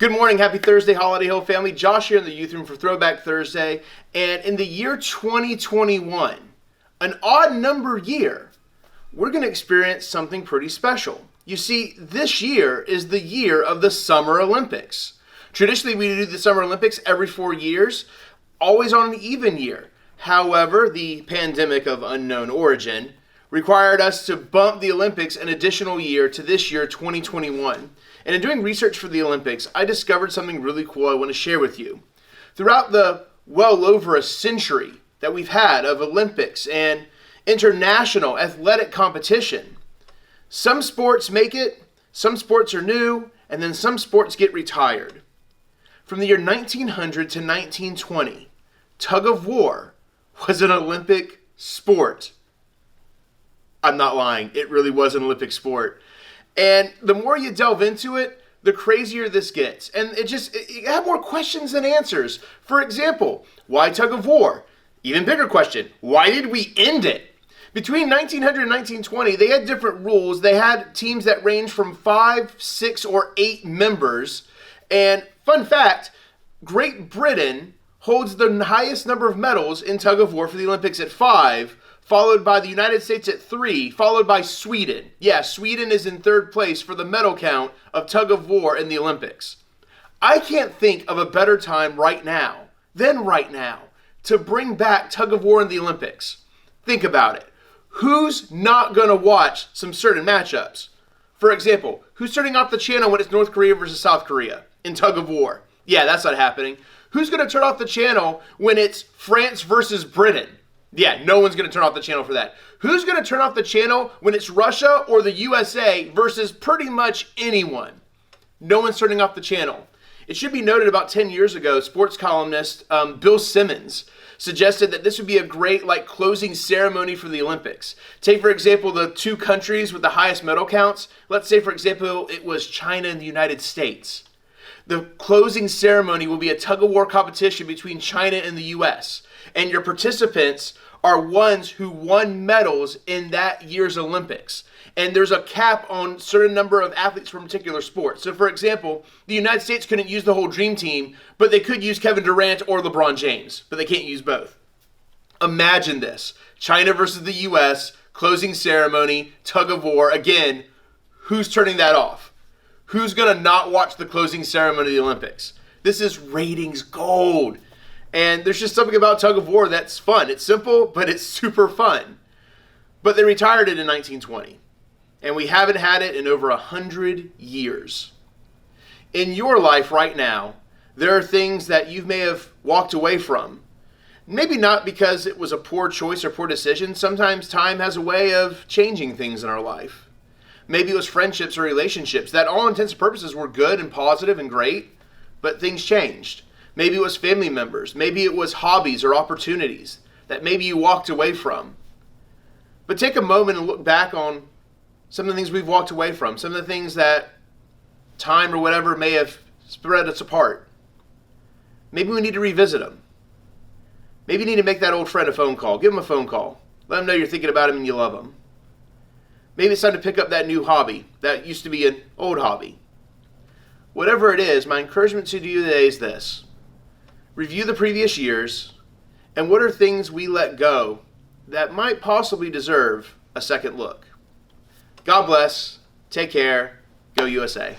Good morning, happy Thursday, Holiday Hill family. Josh here in the youth room for Throwback Thursday. And in the year 2021, an odd number year, we're going to experience something pretty special. You see, this year is the year of the Summer Olympics. Traditionally, we do the Summer Olympics every 4 years, always on an even year. However, the pandemic of unknown origin required us to bump the Olympics an additional year to this year, 2021. And in doing research for the Olympics, I discovered something really cool I want to share with you. Throughout the well over a century that we've had of Olympics and international athletic competition, some sports make it, some sports are new, and then some sports get retired. From the year 1900 to 1920, tug of war was an Olympic sport. I'm not lying, it really was an Olympic sport. And the more you delve into it, the crazier this gets. And you have more questions than answers. For example, why tug of war? Even bigger question, why did we end it? Between 1900 and 1920, they had different rules. They had teams that ranged from 5, 6, or 8 members. And fun fact, Great Britain holds the highest number of medals in tug of war for the Olympics at 5, followed by the United States at 3, followed by Sweden. Yeah, Sweden is in 3rd place for the medal count of tug of war in the Olympics. I can't think of a better time right now to bring back tug of war in the Olympics. Think about it. Who's not going to watch some certain matchups? For example, who's turning off the channel when it's North Korea versus South Korea in tug of war? Yeah, that's not happening. Who's going to turn off the channel when it's France versus Britain? Yeah, no one's going to turn off the channel for that. Who's going to turn off the channel when it's Russia or the USA versus pretty much anyone? No one's turning off the channel. It should be noted about 10 years ago, sports columnist Bill Simmons suggested that this would be a great closing ceremony for the Olympics. Take, for example, the 2 countries with the highest medal counts. Let's say, for example, it was China and the United States. The closing ceremony will be a tug-of-war competition between China and the U.S., and your participants are ones who won medals in that year's Olympics. And there's a cap on certain number of athletes from particular sports. So, for example, the United States couldn't use the whole dream team, but they could use Kevin Durant or LeBron James, but they can't use both. Imagine this. China versus the U.S., closing ceremony, tug-of-war. Again, who's turning that off? Who's going to not watch the closing ceremony of the Olympics? This is ratings gold. And there's just something about tug of war that's fun. It's simple, but it's super fun. But they retired it in 1920. And we haven't had it in over 100 years. In your life right now, there are things that you may have walked away from. Maybe not because it was a poor choice or poor decision. Sometimes time has a way of changing things in our life. Maybe it was friendships or relationships that all intents and purposes were good and positive and great, but things changed. Maybe it was family members. Maybe it was hobbies or opportunities that maybe you walked away from. But take a moment and look back on some of the things we've walked away from, some of the things that time or whatever may have spread us apart. Maybe we need to revisit them. Maybe you need to make that old friend a phone call. Give him a phone call. Let him know you're thinking about him and you love him. Maybe it's time to pick up that new hobby that used to be an old hobby. Whatever it is, my encouragement to you today is this. Review the previous years, and what are things we let go that might possibly deserve a second look. God bless. Take care. Go USA.